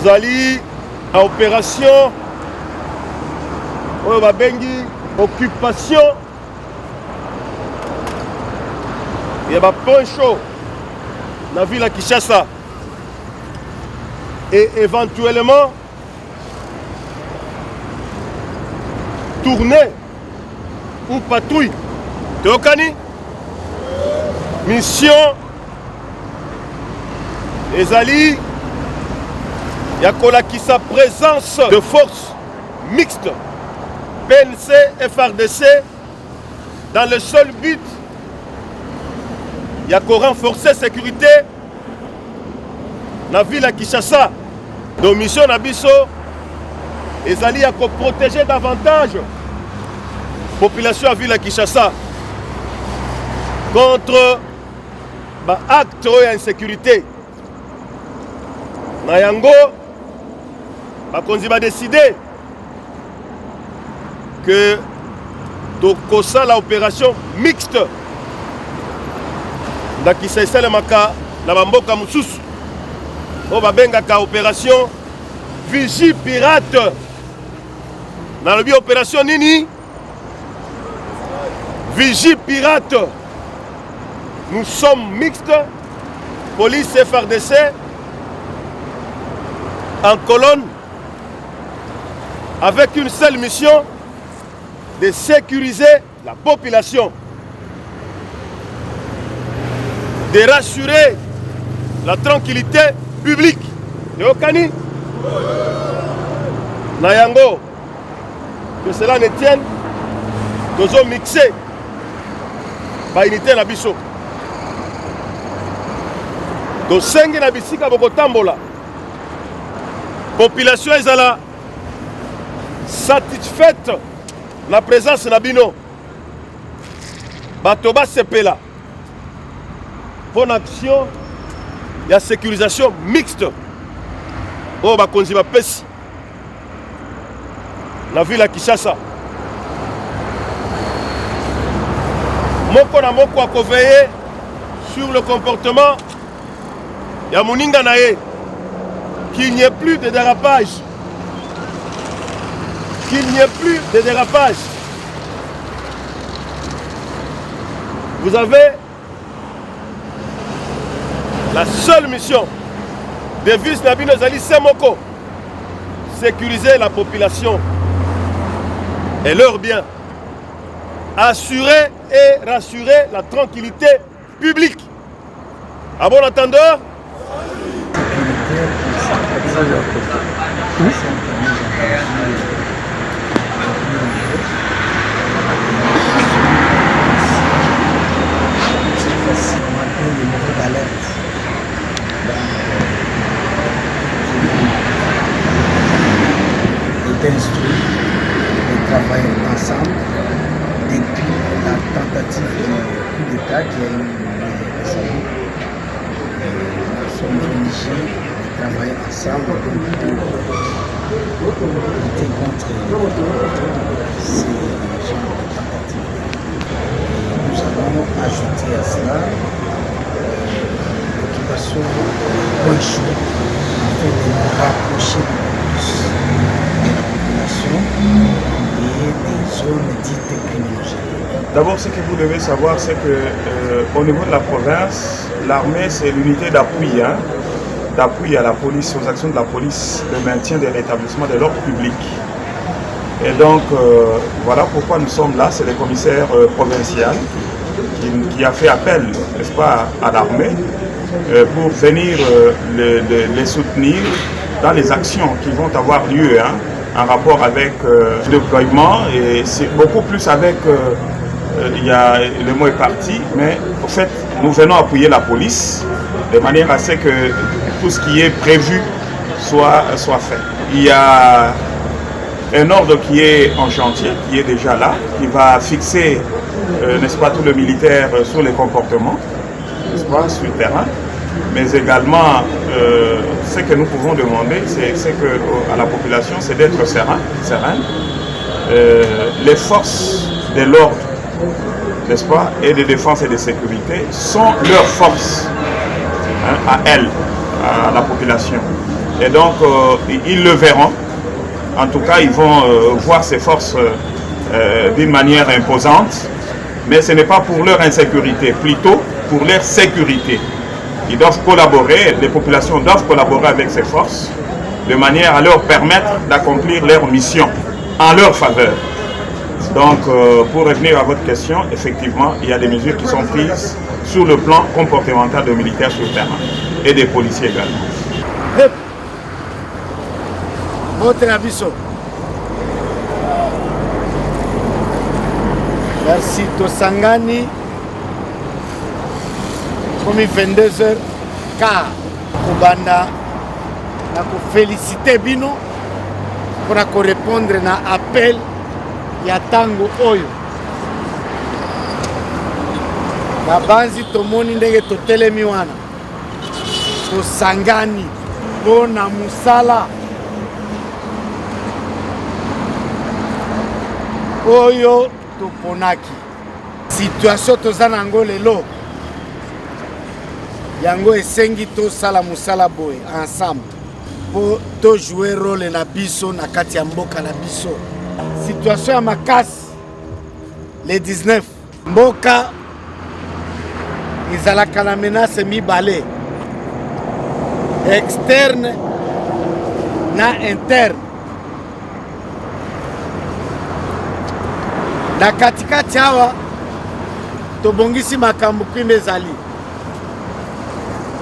Tozali à opération oyo babengi occupation ya bapoint chaud na ville à Kinshasa et éventuellement tourner ou patrouille. Tokani mission ezali ya kolakisa présence de forces mixtes PNC FRDC dans le seul but ya ko renforcer sécurité na ville à Kinshasa. Donc mission na biso ezali ya ko protéger davantage population à ville à Kinshasa contre acte et insécurité. Na yango bakonzi ba décider que tokosa la opération mixte na kisaesalemaka na bamboka mosusu oyo babengaka opération Vigie Pirate. Na lobi opération nini? Vigie Pirate. Nous sommes mixtes, police FRDC, en colonne, avec une seule mission de sécuriser la population, de rassurer la tranquillité publique. Yokani Nayango, que cela ne tienne, nous avons mixé par unité na biso. Donc sengi na bisika boko tambola. Population ezala satisfaite la présence na bino. Bato ba sepela. Bonne action ya sécurisation mixte. Oh bakonzi ba pesi. La ville à Kinshasa. Moko na moko a veiller sur le comportement ya moninga nae, qu'il n'y ait plus de dérapage. Qu'il n'y ait plus de dérapage. Vous avez la seule mission de Vice Nabino Zali Semoko, sécuriser la population et leurs biens, assurer et rassurer la tranquillité publique. À bon entendeur, instruit de travailler ensemble depuis la tentative de coup d'État qui a eu récemment. Nous sommes obligés de travailler ensemble pour lutter contre ces genres de tentatives. Nous avons ajouté à cela l'occupation des points chauds afin de nous rapprocher plus de la population et des zones dites criminogènes. D'abord, ce que vous devez savoir, c'est que au niveau de la province, l'armée, c'est l'unité d'appui, d'appui à la police, aux actions de la police, de maintien de l'établissement de l'ordre public. Et donc, voilà pourquoi nous sommes là. C'est le commissaire provincial qui a fait appel, n'est-ce pas, à l'armée pour venir les soutenir dans les actions qui vont avoir lieu en rapport avec le déploiement. Et c'est beaucoup plus avec... le mot est parti, mais en fait, nous venons appuyer la police de manière à ce que tout ce qui est prévu soit fait. Il y a un ordre qui est en chantier, qui est déjà là, qui va fixer, n'est-ce pas, tout le militaire sur les comportements, n'est-ce pas, sur le terrain. Mais également, ce que nous pouvons demander, c'est que à la population, c'est d'être serein. Les forces de l'ordre, n'est-ce pas, et de défense et de sécurité sont leurs forces à elles, à la population. Et donc, ils le verront. En tout cas, ils vont voir ces forces d'une manière imposante. Mais ce n'est pas pour leur insécurité, plutôt pour leur sécurité. Ils doivent collaborer, les populations doivent collaborer avec ces forces de manière à leur permettre d'accomplir leur mission en leur faveur. Donc, pour revenir à votre question, effectivement, il y a des mesures qui sont prises sur le plan comportemental de militaires sur le terrain et des policiers également. Merci Tosangani. Comme 22h, car Kobanda na ko féliciter bino pour répondre na appel ya tango oyo. Na banzi tomoni ndenge totelemi wana. Tosangani bona musala oyo toponaki. Situation toza nango lelo. Yango esengi to sala musala boy ensemble pour to jouer rôle na biso na kati ya mboka na biso. Situation ya makasi le 19 mboka izalaka na menace mibale externe na interne. Na katikati hawa tobongisi makambo kwimbe ezali.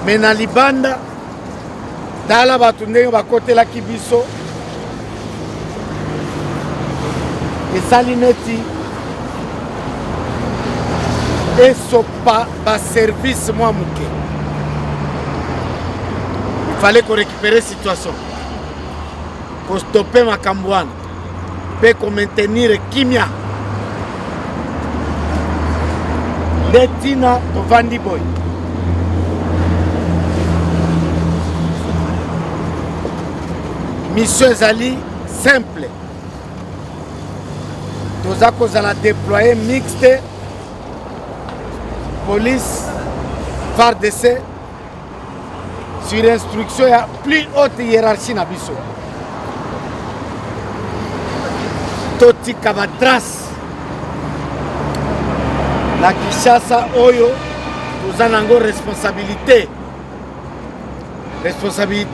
Mais na libanda tala batu ndenge bakotelaki biso esali neti esopa baservice mwa muke. Il fallait qu'on récupère situation, qu'on stoppe makambo wana mpe qu'on maintenir kimia nde tina tovandi boy. Mission ezali simple. Toza kozala déployer mixte police FARDC sur instruction ya plus haute hiérarchie na biso. Totika ba trace na Kinshasa oyo toza nango responsabilité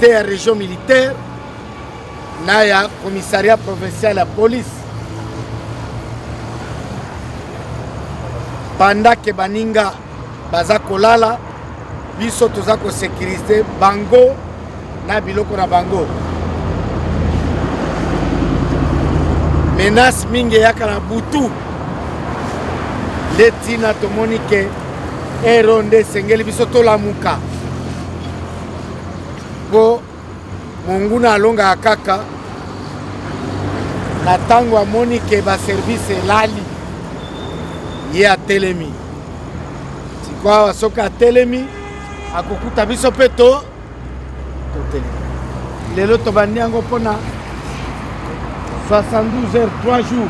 ya région militaire na ya commissariat provincial ya police. Pendant que baninga baza kolala biso toza ko sécuriser bango na biloko na bango. Menace mingi yaka na butu letina tomoni ke eronde sengeli biso tolamuka po monguna alonga kaka na tango amoni ke ba service elali ye atelemi. Sikwa soka atelemi akokuta biso pe totelemi. Lelo tobandi yango mpona 72 heures, 3 jours.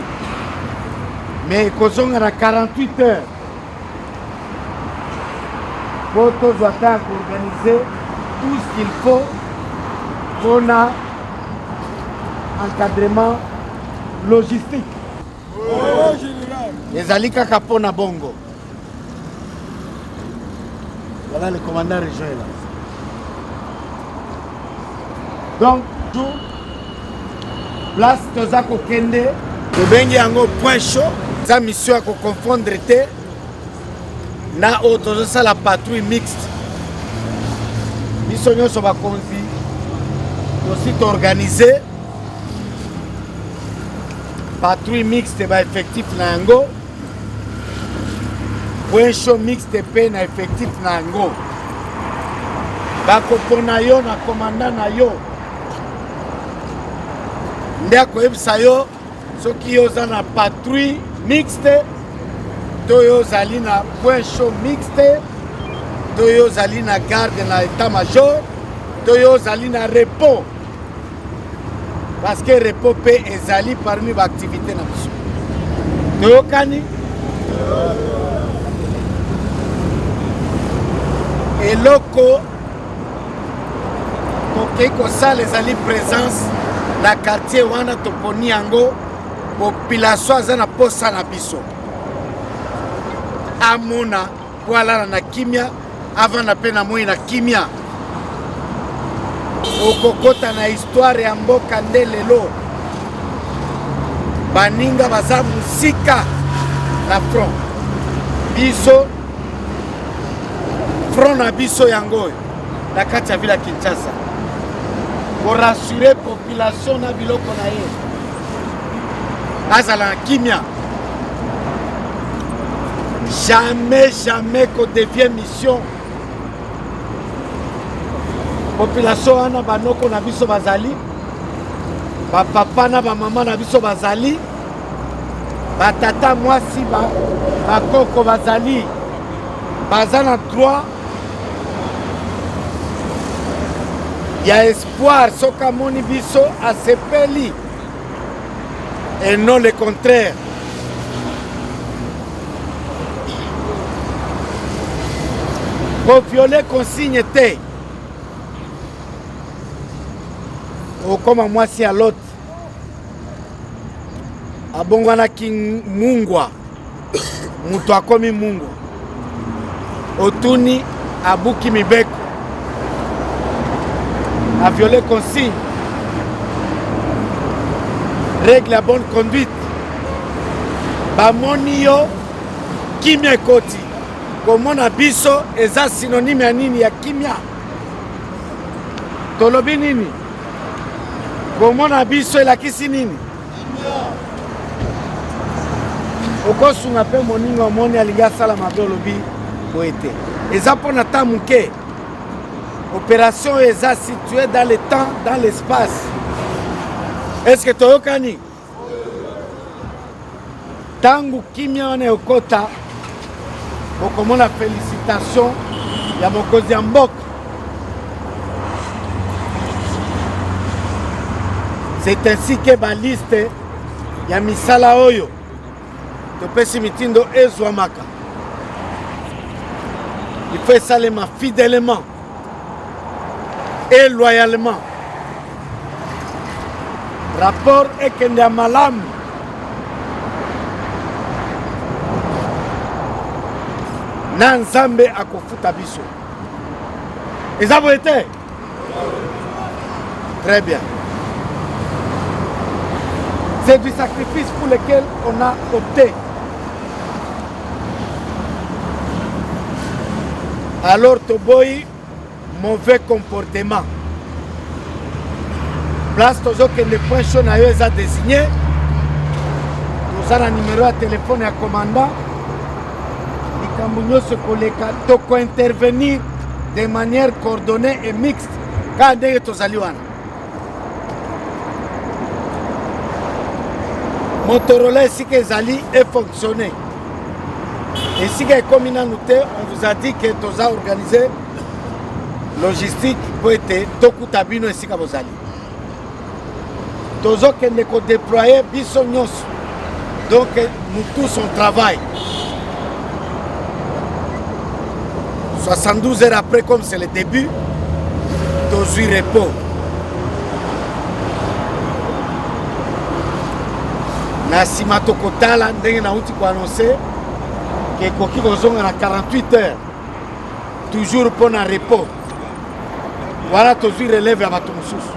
Mais kozonga na 48 heures. Pour tous attendre organiser tout ce qu'il faut pour un encadrement logistique. Les alika kapona bongo. Voilà le commandant régional là. Donc, tout place Tozako Kende, le bengi yango point chaud, sa mission à confondre te na auto ça la patrouille mixte. Mission nyonso ba konzi aussi organisé patrouille mixte ba effectif na yango. Point chaud mixte pe na effectif na yango. Ba kopona yo na commandant na yo. Ndia koyebisa yo soki yoza na patrouille mixte to yozali na point chaud mixte to yozali na garde na état major to yozali na repos parce que repos pe ezali parmi ba activité na biso toyokani eloko tokei kosala ezali présence na quartier wana toponi yango population aza na posa na biso amona po alala na kimia avanda mpe na moi na kimia okokota na histoire ya mboka nde lelo baninga baza musika na front biso front na biso yango oyo na kati ya ville ya Kinshasa korassure population na biloko na ye azala na kimia jamais kodevie mission population wana banoko na biso bazali bapapa na bamama na biso bazali batata mwasi bakoko bazali baza na droit ya espoir soki amoni biso asepeli et non le contraire. Pour violer consigne te okoma mwasi ya lot abongwanaki mungwa mutu akomi mungwa otuni abuki mibeko a violé consigne règle ya bonne conduite bamoni yo kimia ekoti komona biso eza synonyme ya nini ya kimia tolobi nini komona biso elakisi nini okosunga mpe moninga omoni alingi asala mabe olobi boye te eza mpona ta moke opération eza située dans le temps dans l'espace est-ce que toyokani ntango kimia wana ekota okomona félicitation ya mokonzi ya mboka c'est ainsi que baliste ya misala oyo topesi mitindo ezwamaka il faut esalema fidèlement et loyalement rapport ekende ya malamu na nzambe akofuta biso eza boye te très bien c'est du sacrifice pour lequel on a opté alors toboyi mauvais comportement place tozokende point chaud na yo eza désigné toza na numéro ya telefone ya commandant likambo nyonso koleka tokointervenir de manière coordonnée et mixte kaka ndenge tozali wana Motorola esika ezali efonctionné esika ekomi nanu te on vous a dit que toza organisé logistique po ete tokuta bino esika bozali tozokende kodéployer biso nyonso donc nous tous on travaille 72 heures après comme c'est le début tozwi repos na nsima tokotala ndenge nauti koannonce ke ekoki kozonga na 48 heures toujours mpo na repos wana tozwi relève ya bato mosusu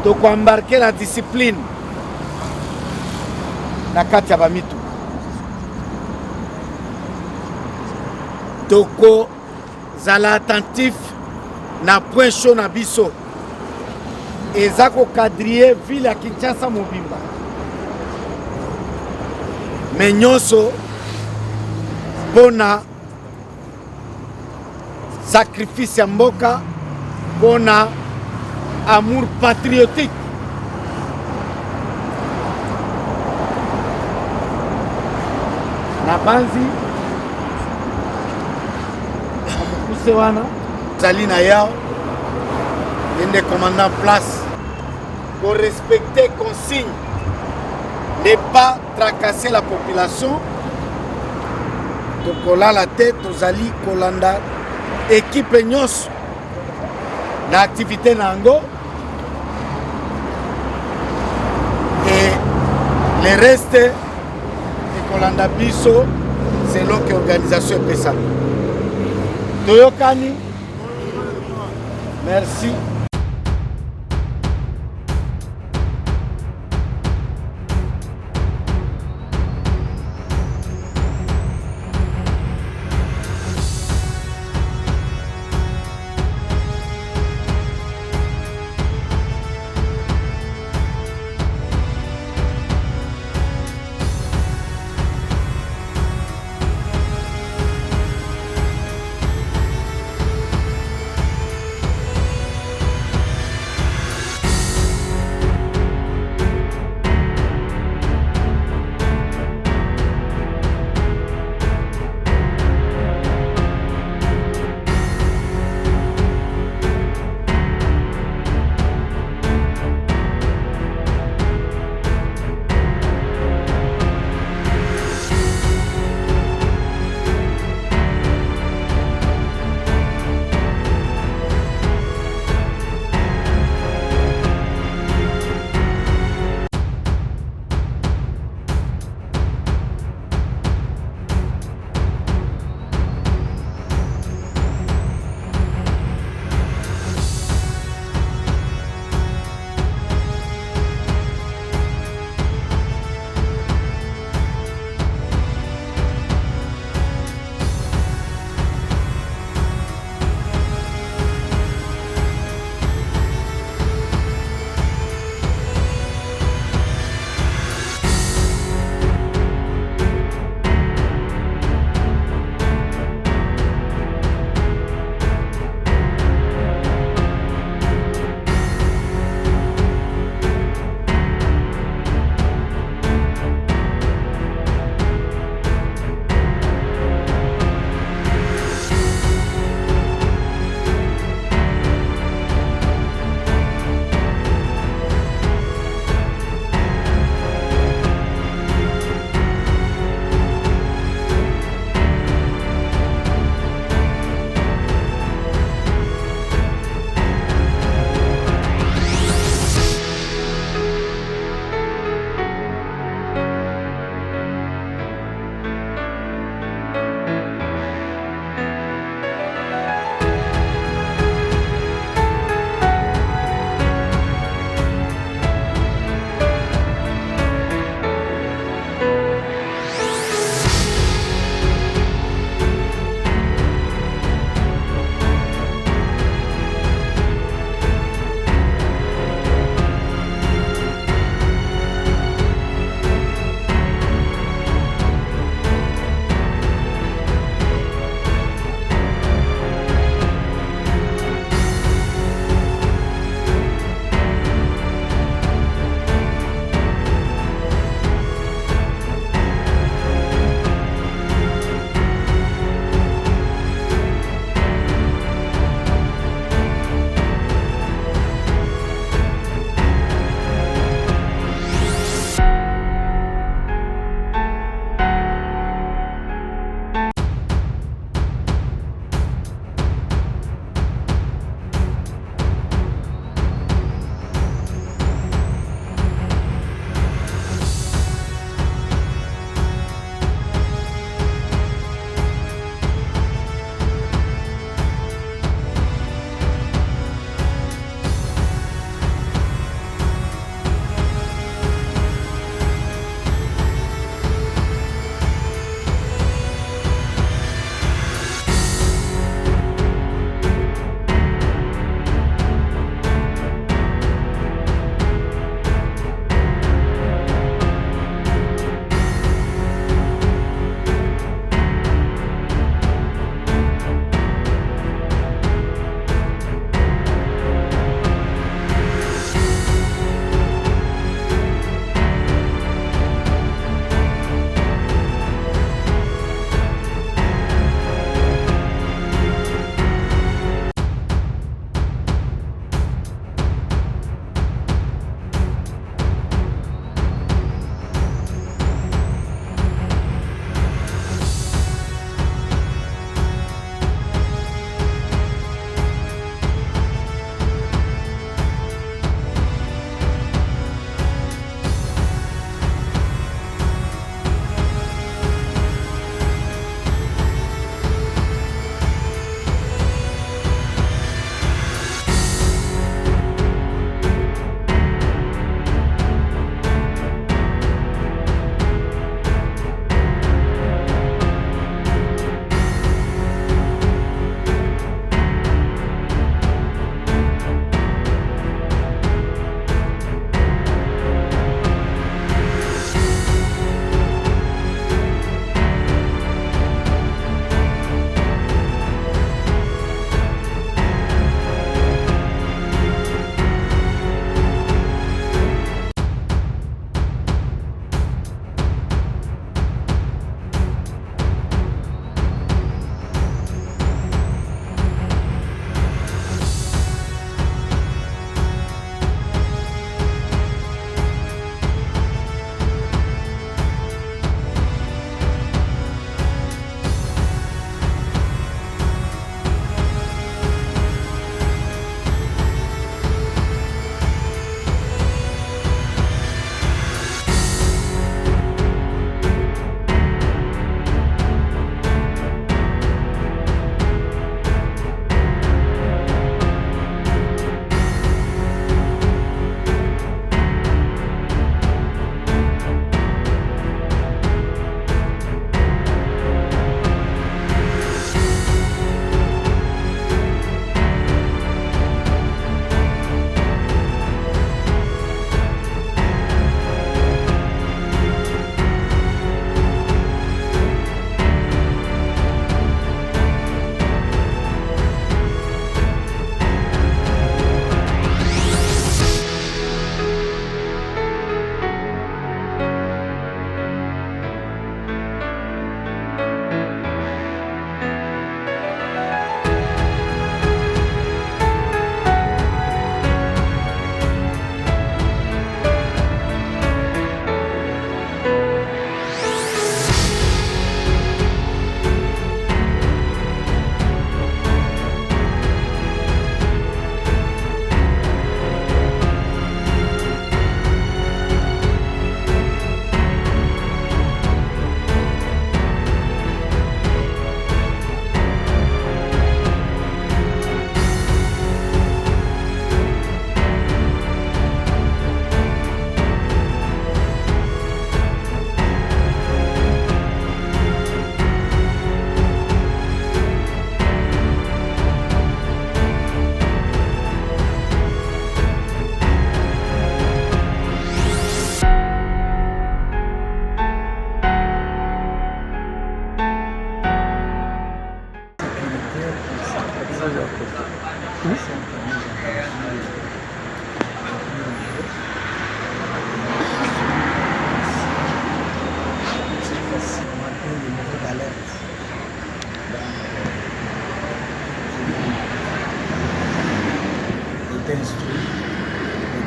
tokoembarke la discipline na kati ya bamitu tokozala attentif na point chaud na biso eza kokadrie ville ya Kinshasa mobimba me nyonso mpona sacrifice ya mboka mpona amour patriotique na banzi amokuse wana zali na yao ende commandant place pour respecter consigne ne pas tracasser la population tokolala te tozali kolanda équipe nyonso na activité nango et le reste ekolanda biso selon que organisation epesami. Toyokani, merci.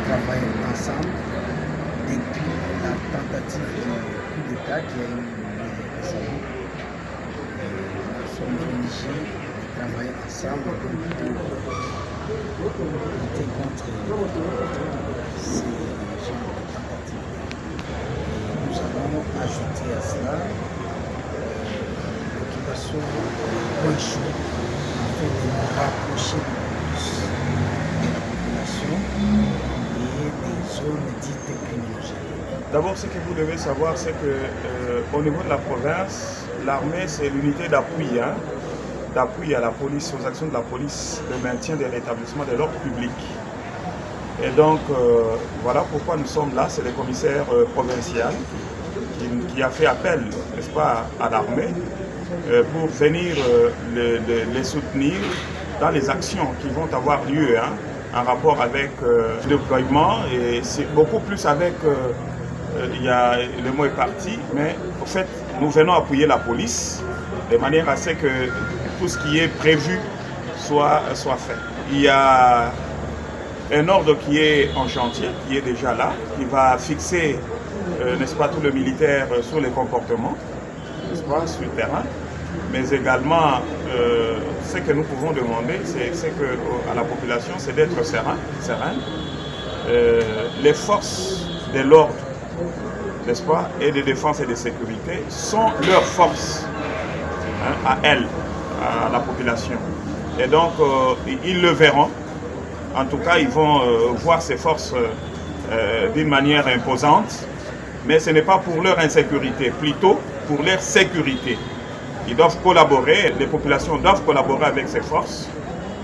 travaillé ensemble depuis la tentative de coup d'État qui a eu lieu récemment. Nous sommes obligés de travailler ensemble pour lutter contre ces genres de tentatives. Nous avons ajouté à cela l'occupation des points chauds afin de nous rapprocher plus de la population et des zones dites criminogènes. D'abord, ce que vous devez savoir, c'est que au niveau de la province, l'armée, c'est l'unité d'appui, d'appui à la police, aux actions de la police, de maintien de l'établissement de l'ordre public. Et donc, voilà pourquoi nous sommes là. C'est le commissaire provincial qui a fait appel, n'est-ce pas, à l'armée pour venir les soutenir dans les actions qui vont avoir lieu en rapport avec le déploiement. Et c'est beaucoup plus avec, il y a, le mot est parti, mais en fait, nous venons appuyer la police de manière à ce que tout ce qui est prévu soit fait. Il y a un ordre qui est en chantier, qui est déjà là, qui va fixer, n'est-ce pas, tout le militaire sur les comportements, n'est-ce pas, sur le terrain. Mais également, ce que nous pouvons demander, c'est à la population, c'est d'être serein. Les forces de l'ordre, n'est-ce pas, et de défense et de sécurité sont leurs forces à elles, à la population. Et donc, ils le verront. En tout cas, ils vont voir ces forces d'une manière imposante, mais ce n'est pas pour leur insécurité, plutôt pour leur sécurité. Ils doivent collaborer, les populations doivent collaborer avec ces forces,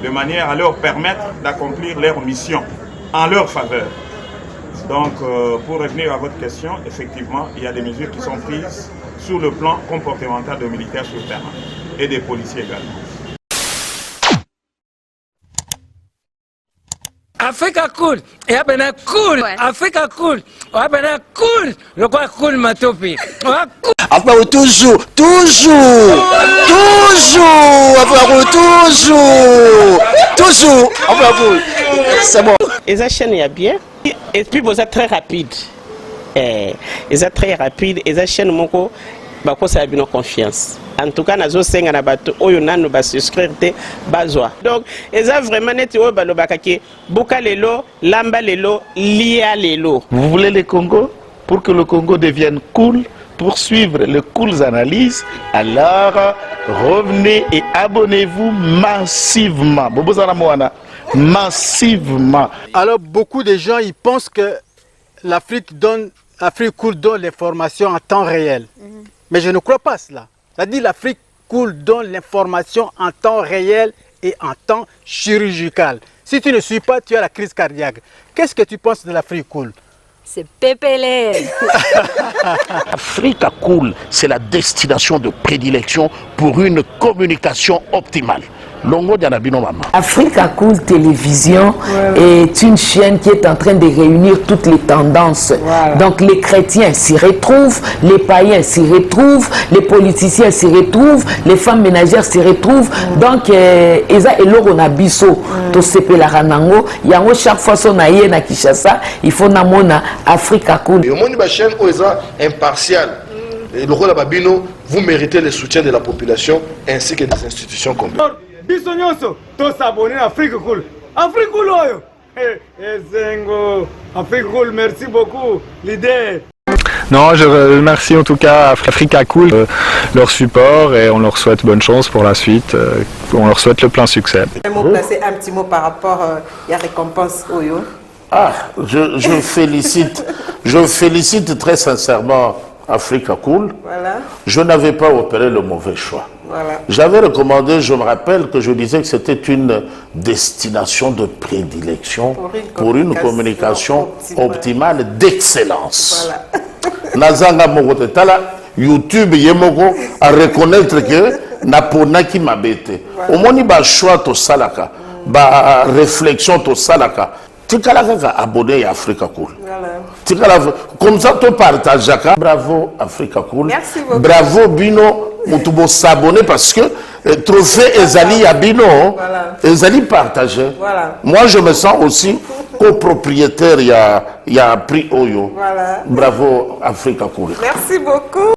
de manière à leur permettre d'accomplir leur mission en leur faveur. Donc, pour revenir à votre question, effectivement, il y a des mesures qui sont prises sur le plan comportemental de militaires sur le terrain et des policiers également. Africa cool, et abena cool, Africa cool, abena cool, le quoi cool matopi, Après toujours, c'est bon. Les chaînes y a bien, et puis vous êtes très rapide, ils êtes très rapide, les chaînes moko, bah quoi ça a bien confiance. En tout cas, nazo senga na bato oyo nanu ba souscrire te bazwa. Donc, eza vraiment net oyo ba lobakaki boka lelo, lamba lelo, lia lelo. Vous voulez le Congo? Pour que le Congo devienne cool, pour suivre les cool analyses, alors revenez et abonnez-vous massivement. Bobozana Moana, massivement. Alors, beaucoup de gens ils pensent que l'Afrique cool donne l'information en temps réel. Mais je ne crois pas cela. C'est-à-dire l'Afrique cool donne l'information en temps réel et en temps chirurgical. Si tu ne suis pas, tu as la crise cardiaque. Qu'est-ce que tu penses de l'Afrique cool? C'est PPL. Africa Cool, c'est la destination de prédilection pour une communication optimale. Longo Dianabino Mama. Africa Cool Télévision est une chaîne qui est en train de réunir toutes les tendances. Voilà. Donc les chrétiens s'y retrouvent, les païens s'y retrouvent, les politiciens s'y retrouvent, les femmes ménagères s'y retrouvent. Donc Eza Eloro na biso to sepela ranango, yango chaque fois son aïe na Kinshasa, il faut namona Africa Cool. Et au monde de la chaîne Eza impartial. Et le rôle de Babino, vous méritez le soutien de la population ainsi que des institutions complètes. Bisognoso, tous s'abonner à Africa Cool. Africa Cool, Zengo, Africa Cool, merci beaucoup, l'idée. Non, je remercie en tout cas Africa Cool, leur support et on leur souhaite bonne chance pour la suite. On leur souhaite le plein succès. Placer un petit mot par rapport à la récompense Oyo. Ah, je félicite très sincèrement Africa Cool. Voilà. Je n'avais pas opéré le mauvais choix. Voilà. J'avais recommandé, je me rappelle que je disais que c'était une destination de prédilection pour une communication optimale d'excellence. Nazanga Mogote Tala, YouTube Yemoko, à reconnaître que Naponaki Mabete. Au moins, il y a un choix to salaka, ba réflexion to salaka. Tu as abonné à Africa Cool. Comme ça, tu partages. Bravo Africa Cool. Merci beaucoup. Bravo Bino. On s'abonner parce que trophée Ezali à Bino, Ezali partagé. Voilà. Moi, je me sens aussi copropriétaire, il y a un prix Oyo. Voilà. Bravo, Africa Cool. Merci beaucoup.